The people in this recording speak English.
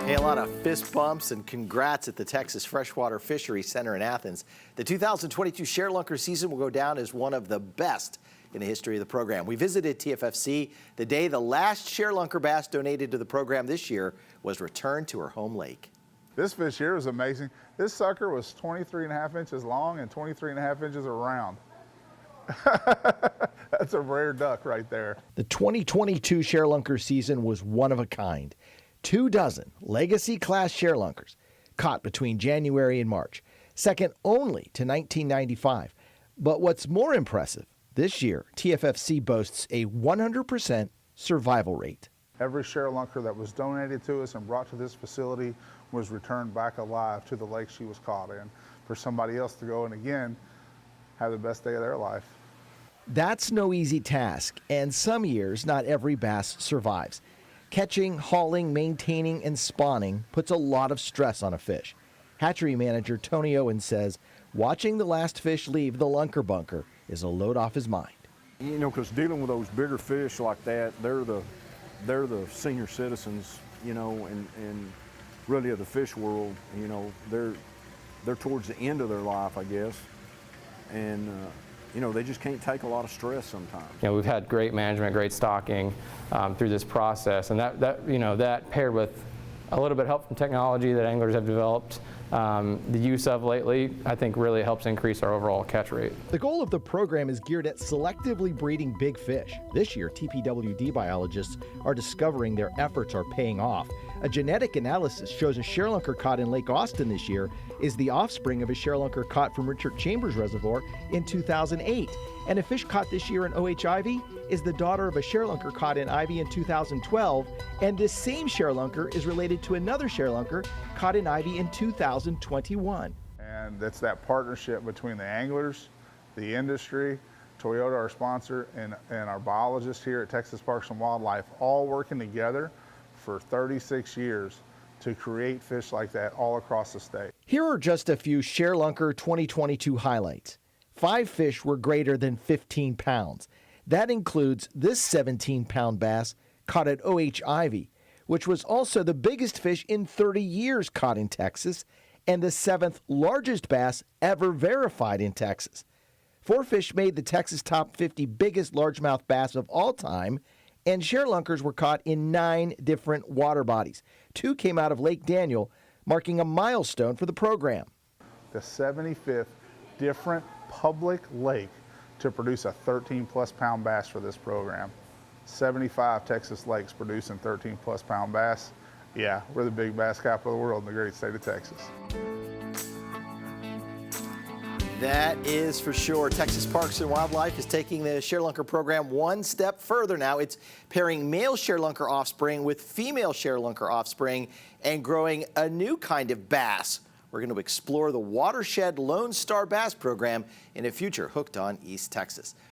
Hey, a lot of fist bumps and congrats at the Texas Freshwater Fishery Center in Athens. The 2022 ShareLunker season will go down as one of the best in the history of the program. We visited TFFC the day the last ShareLunker bass donated to the program this year was returned to her home lake. This fish here was amazing. This sucker was 23.5 inches long and 23.5 inches around. That's a rare duck right there. The 2022 ShareLunker season was one of a kind. 24 legacy-class ShareLunkers caught between January and March, second only to 1995. But what's more impressive, this year, TFFC boasts a 100% survival rate. Every ShareLunker that was donated to us and brought to this facility was returned back alive to the lake she was caught in for somebody else to go and again have the best day of their life. That's no easy task, and some years not every bass survives. Catching, hauling, maintaining, and spawning puts a lot of stress on a fish. Hatchery manager Tony Owens says watching the last fish leave the lunker bunker is a load off his mind. You know, because dealing with those bigger fish like that, they're the senior citizens, you know, and really of the fish world. You know, they're towards the end of their life, I guess, and you know, they just can't take a lot of stress sometimes. You know, we've had great management, great stocking through this process, and that paired with a little bit of help from technology that anglers have developed, the use of lately, I think really helps increase our overall catch rate. The goal of the program is geared at selectively breeding big fish. This year, TPWD biologists are discovering their efforts are paying off. A genetic analysis shows a ShareLunker caught in Lake Austin this year is the offspring of a ShareLunker caught from Richard Chambers Reservoir in 2008. And a fish caught this year in O.H. Ivy is the daughter of a ShareLunker caught in Ivy in 2012. And this same ShareLunker is related to another ShareLunker caught in Ivy in 2021. And it's that partnership between the anglers, the industry, Toyota, our sponsor, and our biologists here at Texas Parks and Wildlife, all working together for 36 years to create fish like that all across the state. Here are just a few ShareLunker 2022 highlights. 5 fish were greater than 15 pounds. That includes this 17-pound bass caught at O.H. Ivy, which was also the biggest fish in 30 years caught in Texas, and the 7th largest bass ever verified in Texas. 4 fish made the Texas top 50 biggest largemouth bass of all time, and ShareLunkers were caught in 9 different water bodies. 2 came out of Lake Daniel, marking a milestone for the program. The 75th different public lake to produce a 13-plus pound bass for this program. 75 Texas lakes producing 13-plus pound bass. Yeah, we're the big bass capital of the world in the great state of Texas. That is for sure. Texas Parks and Wildlife is taking the ShareLunker program one step further now. It's pairing male ShareLunker offspring with female ShareLunker offspring and growing a new kind of bass. We're going to explore the Watershed Lone Star Bass program in a future Hooked on East Texas.